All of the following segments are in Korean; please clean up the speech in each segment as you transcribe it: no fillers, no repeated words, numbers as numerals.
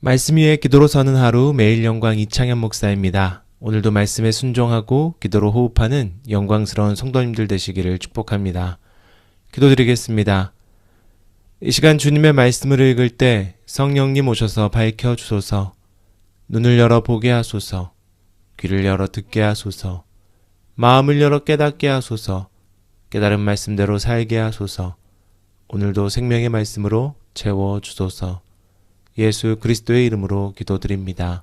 말씀 위에 기도로 서는 하루 매일 영광 이창현 목사입니다. 오늘도 말씀에 순종하고 기도로 호흡하는 영광스러운 성도님들 되시기를 축복합니다. 기도드리겠습니다. 이 시간 주님의 말씀을 읽을 때 성령님 오셔서 밝혀주소서, 눈을 열어 보게 하소서, 귀를 열어 듣게 하소서, 마음을 열어 깨닫게 하소서, 깨달은 말씀대로 살게 하소서, 오늘도 생명의 말씀으로 채워주소서. 예수 그리스도의 이름으로 기도드립니다.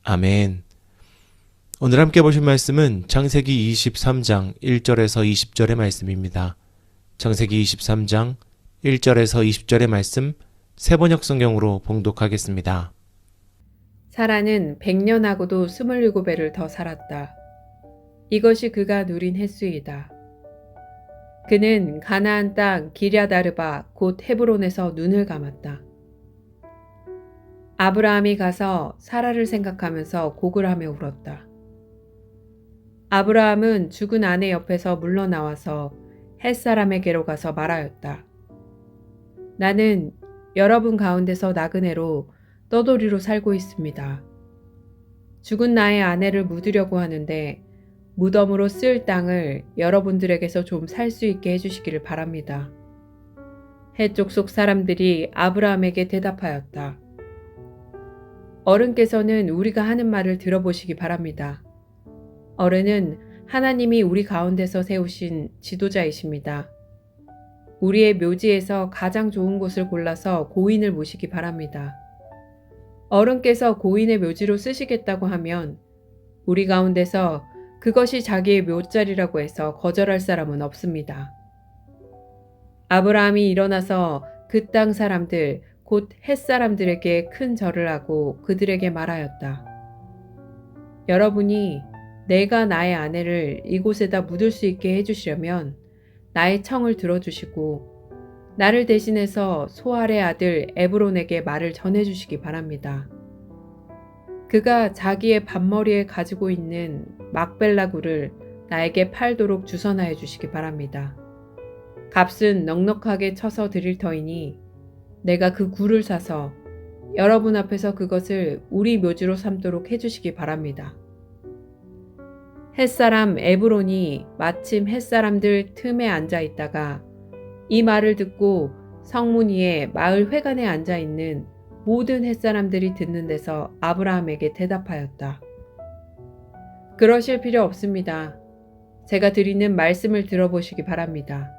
아멘. 오늘 함께 보실 말씀은 창세기 23장 1절에서 20절의 말씀입니다. 창세기 23장 1절에서 20절의 말씀 세번역 성경으로 봉독하겠습니다. 사라는 100년하고도 27배를 더 살았다. 이것이 그가 누린 횟수이다. 그는 가나안 땅 기랴다르바 곧 헤브론에서 눈을 감았다. 아브라함이 가서 사라를 생각하면서 곡을 하며 울었다. 아브라함은 죽은 아내 옆에서 물러나와서 햇사람에게로 가서 말하였다. 나는 여러분 가운데서 나그네로 떠돌이로 살고 있습니다. 죽은 나의 아내를 묻으려고 하는데 무덤으로 쓸 땅을 여러분들에게서 좀 살 수 있게 해주시기를 바랍니다. 헷 족속 사람들이 아브라함에게 대답하였다. 어른께서는 우리가 하는 말을 들어보시기 바랍니다. 어른은 하나님이 우리 가운데서 세우신 지도자이십니다. 우리의 묘지에서 가장 좋은 곳을 골라서 고인을 모시기 바랍니다. 어른께서 고인의 묘지로 쓰시겠다고 하면 우리 가운데서 그것이 자기의 묘자리라고 해서 거절할 사람은 없습니다. 아브라함이 일어나서 그 땅 사람들 곧 햇사람들에게 큰 절을 하고 그들에게 말하였다. 여러분이 내가 나의 아내를 이곳에다 묻을 수 있게 해주시려면 나의 청을 들어주시고 나를 대신해서 소알의 아들 에브론에게 말을 전해주시기 바랍니다. 그가 자기의 밭머리에 가지고 있는 막벨라 굴을 나에게 팔도록 주선하여 주시기 바랍니다. 값은 넉넉하게 쳐서 드릴 터이니 내가 그 굴을 사서 여러분 앞에서 그것을 우리 묘지로 삼도록 해주시기 바랍니다. 햇사람 에브론이 마침 햇사람들 틈에 앉아 있다가 이 말을 듣고 성문 위에 마을 회관에 앉아 있는 모든 햇사람들이 듣는 데서 아브라함에게 대답하였다. 그러실 필요 없습니다. 제가 드리는 말씀을 들어보시기 바랍니다.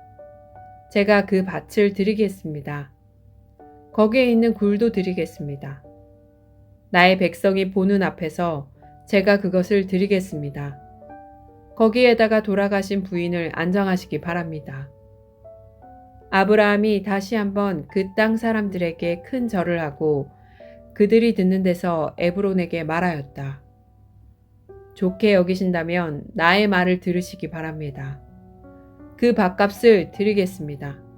제가 그 밭을 드리겠습니다. 거기에 있는 굴도 드리겠습니다. 나의 백성이 보는 앞에서 제가 그것을 드리겠습니다. 거기에다가 돌아가신 부인을 안장하시기 바랍니다. 아브라함이 다시 한번 그 땅 사람들에게 큰 절을 하고 그들이 듣는 데서 에브론에게 말하였다. 좋게 여기신다면 나의 말을 들으시기 바랍니다. 그 밭값을 드리겠습니다.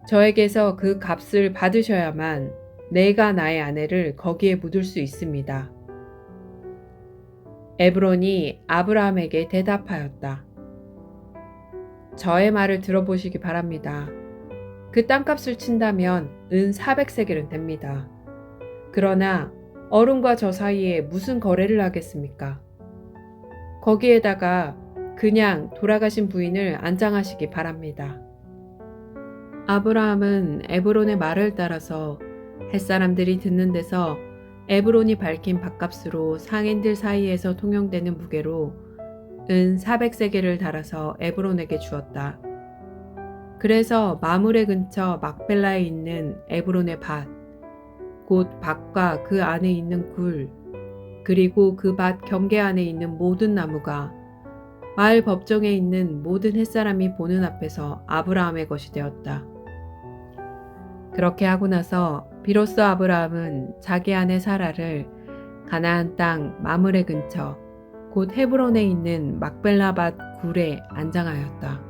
저에게서 그 값을 받으셔야만 내가 나의 아내를 거기에 묻을 수 있습니다. 에브론이 아브라함에게 대답하였다. 저의 말을 들어보시기 바랍니다. 그 땅값을 친다면 은 400세겔은 됩니다. 그러나 어른과 저 사이에 무슨 거래를 하겠습니까? 거기에다가 그냥 돌아가신 부인을 안장하시기 바랍니다. 아브라함은 에브론의 말을 따라서 햇사람들이 듣는 데서 에브론이 밝힌 밭값으로 상인들 사이에서 통용되는 무게로 은 400세겔을 달아서 에브론에게 주었다. 그래서 마므레 근처 막벨라에 있는 에브론의 밭, 곧 밭과 그 안에 있는 굴, 그리고 그 밭 경계 안에 있는 모든 나무가 마을 법정에 있는 모든 햇사람이 보는 앞에서 아브라함의 것이 되었다. 그렇게 하고 나서 비로소 아브라함은 자기 아내 사라를 가나안 땅 마므레 근처 곧 헤브론에 있는 막벨라밭 굴에 안장하였다.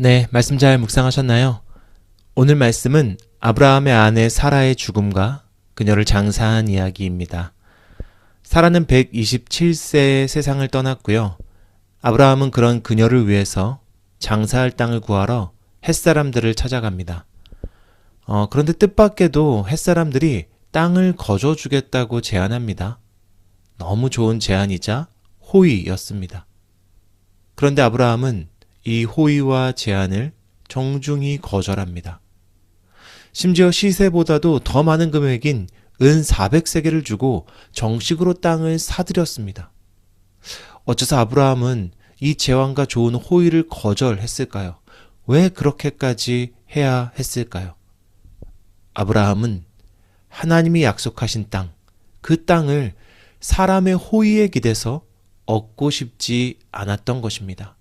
네, 말씀 잘 묵상하셨나요? 오늘 말씀은 아브라함의 아내 사라의 죽음과 그녀를 장사한 이야기입니다. 사라는 127세에 세상을 떠났고요. 아브라함은 그런 그녀를 위해서 장사할 땅을 구하러 햇사람들을 찾아갑니다. 그런데 뜻밖에도 햇사람들이 땅을 거저주겠다고 제안합니다. 너무 좋은 제안이자 호의였습니다. 그런데 아브라함은 이 호의와 제안을 정중히 거절합니다. 심지어 시세보다도 더 많은 금액인 은 400세겔을 주고 정식으로 땅을 사들였습니다. 어째서 아브라함은 이 제안과 좋은 호의를 거절했을까요? 왜 그렇게까지 해야 했을까요? 아브라함은 하나님이 약속하신 땅, 그 땅을 사람의 호의에 기대서 얻고 싶지 않았던 것입니다.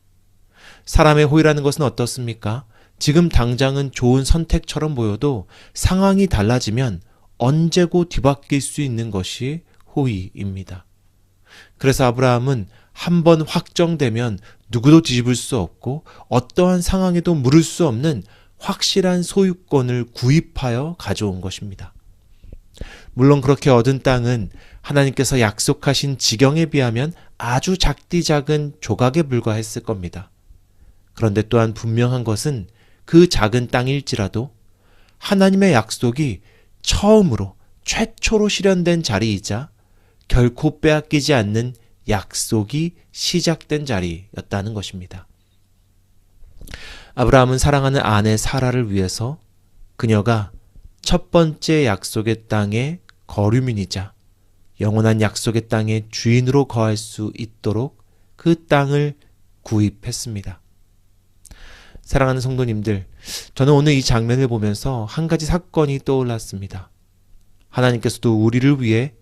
사람의 호의라는 것은 어떻습니까? 지금 당장은 좋은 선택처럼 보여도 상황이 달라지면 언제고 뒤바뀔 수 있는 것이 호의입니다. 그래서 아브라함은 한번 확정되면 누구도 뒤집을 수 없고 어떠한 상황에도 물을 수 없는 확실한 소유권을 구입하여 가져온 것입니다. 물론 그렇게 얻은 땅은 하나님께서 약속하신 지경에 비하면 아주 작디 작은 조각에 불과했을 겁니다. 그런데 또한 분명한 것은 그 작은 땅일지라도 하나님의 약속이 처음으로 최초로 실현된 자리이자 결코 빼앗기지 않는 약속이 시작된 자리였다는 것입니다. 아브라함은 사랑하는 아내 사라를 위해서 그녀가 첫 번째 약속의 땅의 거류민이자 영원한 약속의 땅의 주인으로 거할 수 있도록 그 땅을 구입했습니다. 사랑하는 성도님들, 저는 오늘 이 장면을 보면서 한 가지 사건이 떠올랐습니다. 하나님께서도 우리를 위해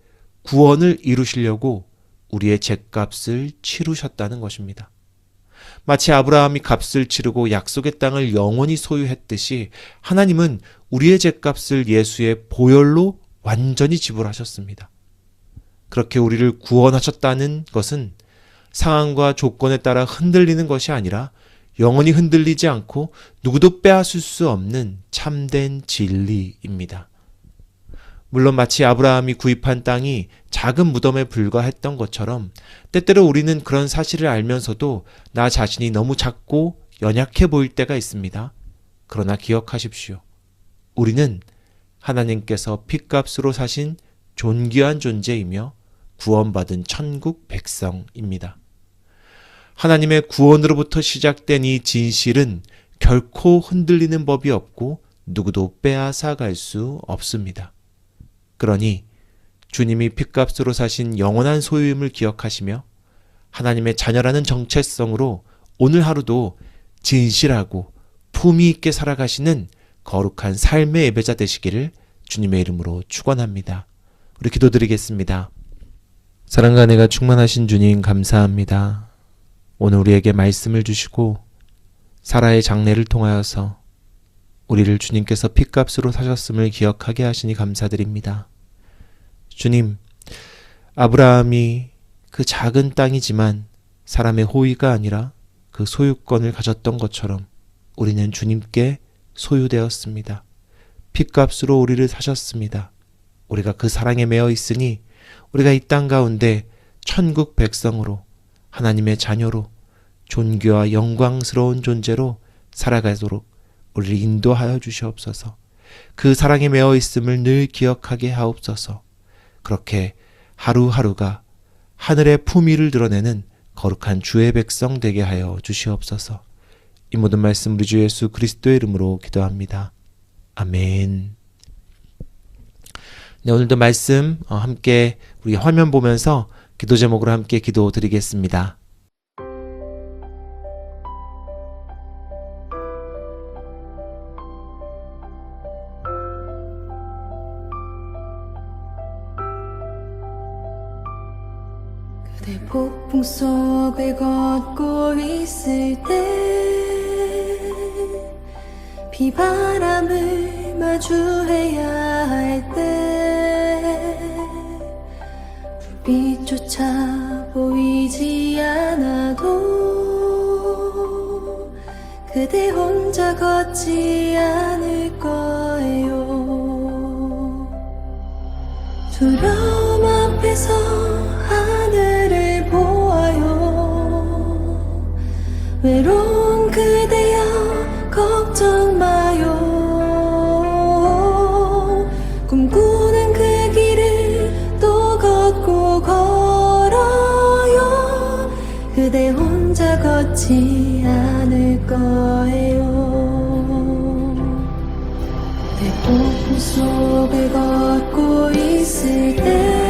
구원을 이루시려고 우리의 죗값을 치르셨다는 것입니다. 마치 아브라함이 값을 치르고 약속의 땅을 영원히 소유했듯이 하나님은 우리의 죗값을 예수의 보혈로 완전히 지불하셨습니다. 그렇게 우리를 구원하셨다는 것은 상황과 조건에 따라 흔들리는 것이 아니라 영원히 흔들리지 않고 누구도 빼앗을 수 없는 참된 진리입니다. 물론 마치 아브라함이 구입한 땅이 작은 무덤에 불과했던 것처럼 때때로 우리는 그런 사실을 알면서도 나 자신이 너무 작고 연약해 보일 때가 있습니다. 그러나 기억하십시오. 우리는 하나님께서 핏값으로 사신 존귀한 존재이며 구원받은 천국 백성입니다. 하나님의 구원으로부터 시작된 이 진실은 결코 흔들리는 법이 없고 누구도 빼앗아 갈 수 없습니다. 그러니 주님이 핏값으로 사신 영원한 소유임을 기억하시며 하나님의 자녀라는 정체성으로 오늘 하루도 진실하고 품위 있게 살아가시는 거룩한 삶의 예배자 되시기를 주님의 이름으로 축원합니다. 우리 기도드리겠습니다. 사랑과 은혜가 충만하신 주님 감사합니다. 오늘 우리에게 말씀을 주시고 사라의 장례를 통하여서 우리를 주님께서 핏값으로 사셨음을 기억하게 하시니 감사드립니다. 주님, 아브라함이 그 작은 땅이지만 사람의 호의가 아니라 그 소유권을 가졌던 것처럼 우리는 주님께 소유되었습니다. 핏값으로 우리를 사셨습니다. 우리가 그 사랑에 매여 있으니 우리가 이 땅 가운데 천국 백성으로 하나님의 자녀로 존귀와 영광스러운 존재로 살아가도록 우리를 인도하여 주시옵소서. 그 사랑에 매어 있음을 늘 기억하게 하옵소서. 그렇게 하루하루가 하늘의 품위를 드러내는 거룩한 주의 백성 되게 하여 주시옵소서. 이 모든 말씀 우리 주 예수 그리스도의 이름으로 기도합니다. 아멘. 네, 오늘도 말씀 함께 우리 화면 보면서 기도 제목으로 함께 기도 드리겠습니다. 그대 폭풍 속을 걷고 있을 때 비바람을 마주해야 할 때 불빛조차 보이지 않아도 그 그대 혼자 걷지 않을 거예요. 두려움 앞에서 하늘을 보아요. 외로운 그대여 걱정 마요. 꿈꾸는 그 길을 또 걷고 걸어요. 그대 혼자 걷지 않을 거예요. 내 폭풍 속을 걷고 있을 때